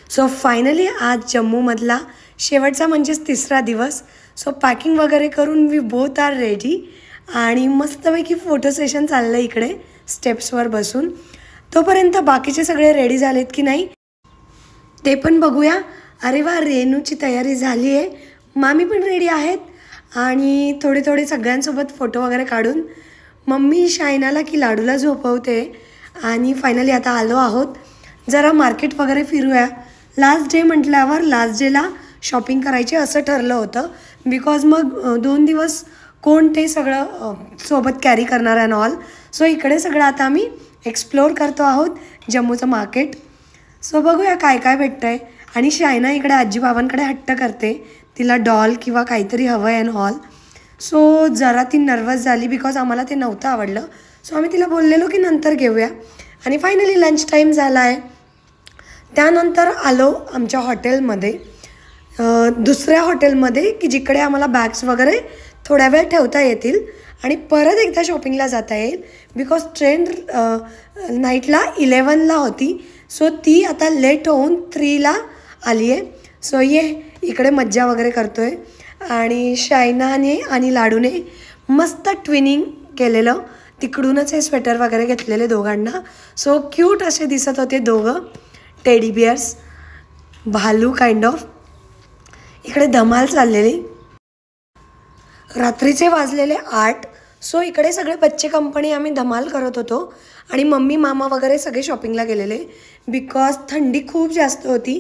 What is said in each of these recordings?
So finally आज जम्मूमधला शेवटचा म्हणजेच तिसरा दिवस. सो पॅकिंग वगैरे करून वी बोथ आर रेडी आणि मस्तपैकी फोटो सेशन चाललं इकडे स्टेप्सवर बसून. तोपर्यंत बाकीचे सगळे रेडी झालेत की नाही ते पण बघूया. अरे वा, रेनूची तयारी झाली आहे, मामी पण रेडी आहेत आणि थोडे थोडे सगळ्यांसोबत फोटो वगैरे काढून मम्मी शायनाला की लाडूला झोपवते. आणि फायनली आता आलो आहोत, जरा मार्केट वगैरे फिरूया. लास्ट डे म्हटल्यावर लास्ट डेला शॉपिंग करायची असं ठरलं होतं, बिकॉज मग 2 दिवस कोण ते सगळं सोबत कॅरी करणार अँड ऑल. सो इकडे सगळं आता आम्ही एक्सप्लोअर करतो आहोत जम्मूचं मार्केट. सो बघूया काय काय भेटतं आहे. आणि शायना इकडे आजीबाबांकडे हट्ट करते, तिला डॉल किंवा काहीतरी हवं आहे अँड ऑल. सो जरा ती नर्वस झाली बिकॉज आम्हाला ते नव्हतं आवडलं. सो आम्ही तिला बोललेलो की नंतर घेऊया. आणि फायनली लंच टाईम झाला आहे. त्यानंतर आलो आमच्या हॉटेलमध्ये, दुसऱ्या हॉटेलमध्ये की जिकडे आम्हाला बॅग्स वगैरे थोड्या वेळ ठेवता येतील आणि परत एकदा शॉपिंगला जाता येईल. बिकॉज ट्रेन नाईटला 11ला होती, सो ती आता लेट होऊन 3ला आली आहे. सो ये इकडे मज्जा वगैरे करतो आहे. आणि शायनाने आणि लाडूने मस्त ट्विनिंग केलेलं, तिकडूनच हे स्वेटर वगैरे घेतलेले दोघांना. सो क्यूट असे दिसत होते दोघं, टेडी बिअर्स, भालू काइंड ऑफ. इकडे धमाल चाललेली, रात्रीचे वाजलेले 8. सो इकडे सगळे बच्चे कंपनी आम्ही धमाल करत होतो आणि मम्मी मामा वगैरे सगळे शॉपिंगला गेलेले बिकॉज थंडी खूप जास्त होती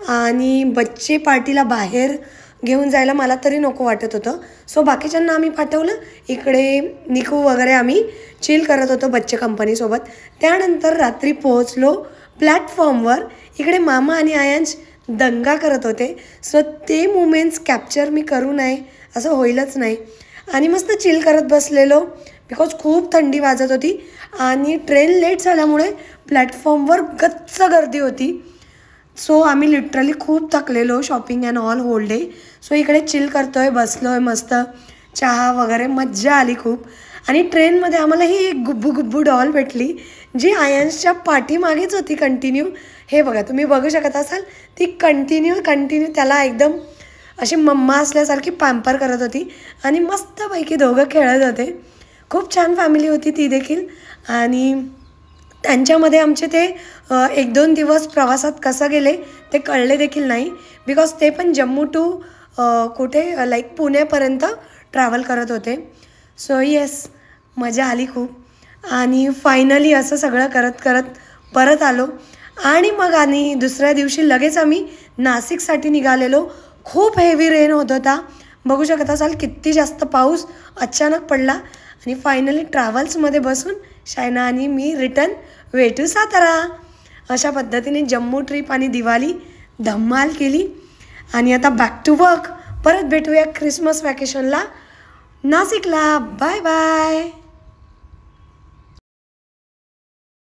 आणि बच्चे पार्टीला बाहेर घेऊन जायला मला तरी नको वाटत होतं. सो बाकीच्यांना आम्ही पाठवलं. इकडे निकू वगैरे आम्ही चिल करत होतो बच्चे कंपनीसोबत. त्यानंतर रात्री पोहोचलो प्लॅटफॉर्मवर. इकडे मामा आणि आयांश दंगा करत होते. सो ते मुमेंट्स कॅप्चर मी करू नये असं होईलच नाही. आणि मस्त चिल करत बसलेलो बिकॉज खूप थंडी वाजत होती आणि ट्रेन लेट झाल्यामुळे प्लॅटफॉर्मवर गच्च गर्दी होती. सो आम्ही लिटरली खूप थकलेलो shopping and all whole day. So इकडे चिल करतो आहे, बसलो आहे, मस्त चहा वगैरे, मज्जा आली खूप. आणि ट्रेनमध्ये आम्हाला ही एक गुब्बू गुब्बू डॉल भेटली जी आयन्सच्या पाठीमागेच होती कंटिन्यू. हे बघा, तुम्ही बघू शकत असाल, ती कंटिन्यू त्याला एकदम अशी मम्मा असल्यासारखी पॅम्पर करत होती आणि मस्तपैकी दोघं खेळत होते. खूप छान फॅमिली होती ती देखील. आणि त्यांच्यामध्ये आमचे ते 1-2 दिवस प्रवासात कसं गेले ते कळले देखील नाही बिकॉज ते पण जम्मू टू कुठे लाईक पुण्यापर्यंत ट्रॅव्हल करत होते. सो येस, मजा आली खूप. आणि फायनली असं सगळं करत करत परत आलो आणि मग आणि दुसऱ्या दिवशी लगेच आम्ही नाशिकसाठी निघालेलो. खूप हेवी रेन होत होता, बघू शकत असाल किती जास्त पाऊस अचानक पडला. आणि फायनली ट्रॅव्हल्समध्ये बसून शायना आणि मी रिटर्न वे टू सातारा. अशा पद्धतीने जम्मू ट्रिप आणि दिवाळी धमाल केली. आणि आता बॅक टू वर्क. परत भेटूया ख्रिसमस वॅकेशनला नाशिकला. Bye bye.